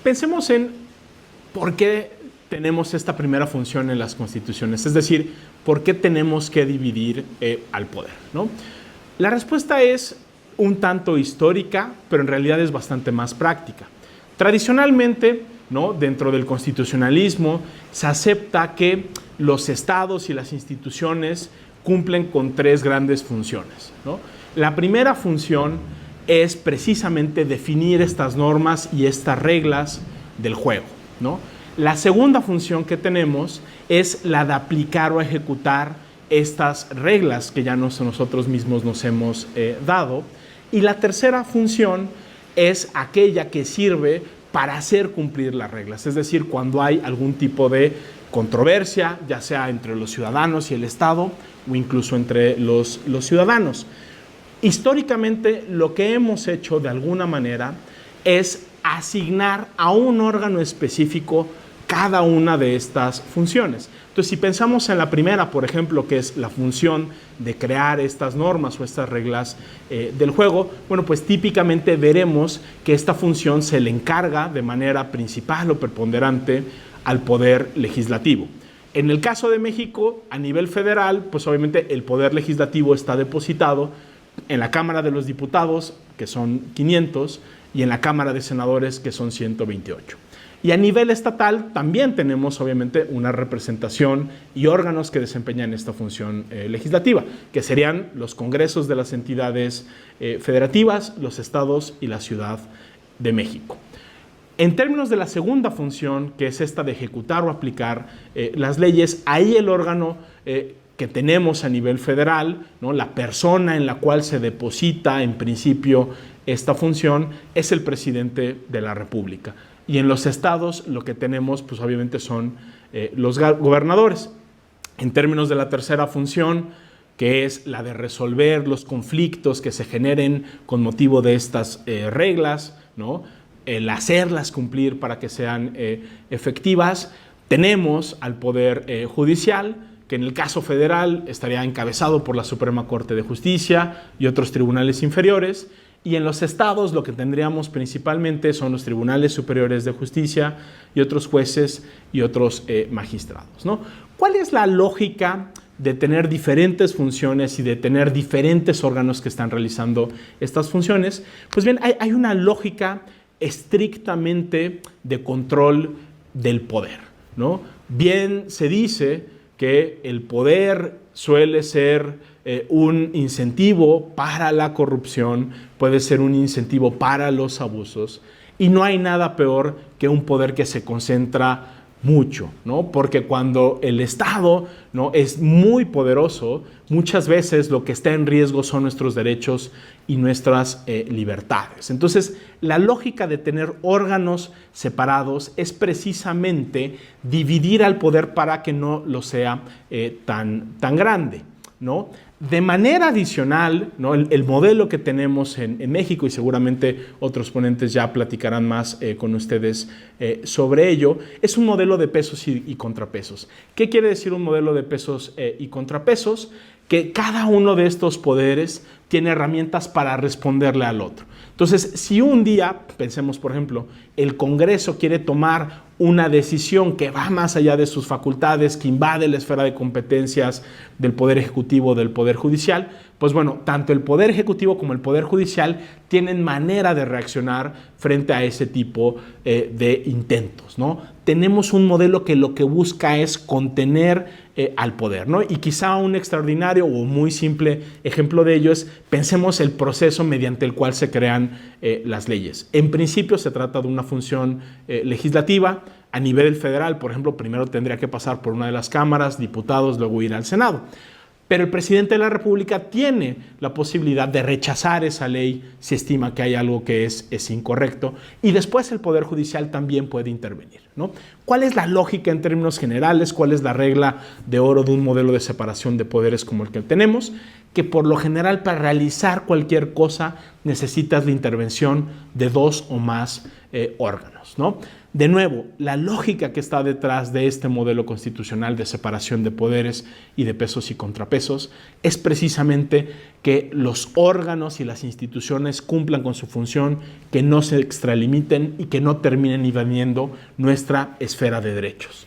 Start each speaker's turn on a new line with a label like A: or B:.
A: Pensemos en por qué tenemos esta primera función en las constituciones, es decir, por qué tenemos que dividir al poder, ¿no? La respuesta es un tanto histórica, pero en realidad es bastante más práctica. Tradicionalmente, ¿no?, dentro del constitucionalismo se acepta que los estados y las instituciones cumplen con tres grandes funciones, ¿no? La primera función es precisamente definir estas normas y estas reglas del juego, ¿no? La segunda función que tenemos es la de aplicar o ejecutar estas reglas que ya nosotros mismos nos hemos dado. Y la tercera función es aquella que sirve para hacer cumplir las reglas, es decir, cuando hay algún tipo de controversia, ya sea entre los ciudadanos y el Estado o incluso entre los ciudadanos. Históricamente, lo que hemos hecho de alguna manera es asignar a un órgano específico cada una de estas funciones. Entonces, si pensamos en la primera, por ejemplo, que es la función de crear estas normas o estas reglas del juego, bueno, pues típicamente veremos que esta función se le encarga de manera principal o preponderante al Poder Legislativo. En el caso de México, a nivel federal, pues obviamente el Poder Legislativo está depositado en la Cámara de los Diputados, que son 500, y en la Cámara de Senadores, que son 128. Y a nivel estatal también tenemos obviamente una representación y órganos que desempeñan esta función legislativa, que serían los congresos de las entidades federativas, los estados y la Ciudad de México. En términos de la segunda función, que es esta de ejecutar o aplicar las leyes, ahí el órgano que tenemos a nivel federal, ¿no?, la persona en la cual se deposita en principio esta función, es el presidente de la República. Y en los estados lo que tenemos, pues obviamente son los gobernadores. En términos de la tercera función, que es la de resolver los conflictos que se generen con motivo de estas reglas, ¿no?, el hacerlas cumplir para que sean efectivas, tenemos al Poder Judicial, que en el caso federal estaría encabezado por la Suprema Corte de Justicia y otros tribunales inferiores. Y en los estados lo que tendríamos principalmente son los tribunales superiores de justicia y otros jueces y otros magistrados, ¿no? ¿Cuál es la lógica de tener diferentes funciones y de tener diferentes órganos que están realizando estas funciones? Pues bien, hay una lógica estrictamente de control del poder, ¿no? Bien se dice que el poder suele ser un incentivo para la corrupción, puede ser un incentivo para los abusos, y no hay nada peor que un poder que se concentra mucho, ¿no? Porque cuando el Estado, ¿no?, es muy poderoso, muchas veces lo que está en riesgo son nuestros derechos y nuestras libertades. Entonces, la lógica de tener órganos separados es precisamente dividir al poder para que no lo sea tan grande, ¿no? De manera adicional, ¿no?, el modelo que tenemos en México, y seguramente otros ponentes ya platicarán más con ustedes sobre ello, es un modelo de pesos y contrapesos. ¿Qué quiere decir un modelo de pesos y contrapesos? Que cada uno de estos poderes tiene herramientas para responderle al otro. Entonces, si un día, pensemos por ejemplo, el Congreso quiere tomar una decisión que va más allá de sus facultades, que invade la esfera de competencias del Poder Ejecutivo, del Poder Judicial, pues bueno, tanto el Poder Ejecutivo como el Poder Judicial tienen manera de reaccionar frente a ese tipo de intentos, ¿no? Tenemos un modelo que lo que busca es contener al poder, ¿no? Y quizá un extraordinario o muy simple ejemplo de ello es, pensemos el proceso mediante el cual se crean las leyes. En principio se trata de una función legislativa. A nivel federal, por ejemplo, primero tendría que pasar por una de las cámaras, diputados, luego ir al Senado. Pero el presidente de la República tiene la posibilidad de rechazar esa ley si estima que hay algo que es incorrecto, y después el Poder Judicial también puede intervenir, ¿no? ¿Cuál es la lógica en términos generales? ¿Cuál es la regla de oro de un modelo de separación de poderes como el que tenemos? Que por lo general para realizar cualquier cosa necesitas la intervención de dos o más órganos, ¿no? De nuevo, la lógica que está detrás de este modelo constitucional de separación de poderes y de pesos y contrapesos es precisamente que los órganos y las instituciones cumplan con su función, que no se extralimiten y que no terminen invadiendo nuestra esfera de derechos.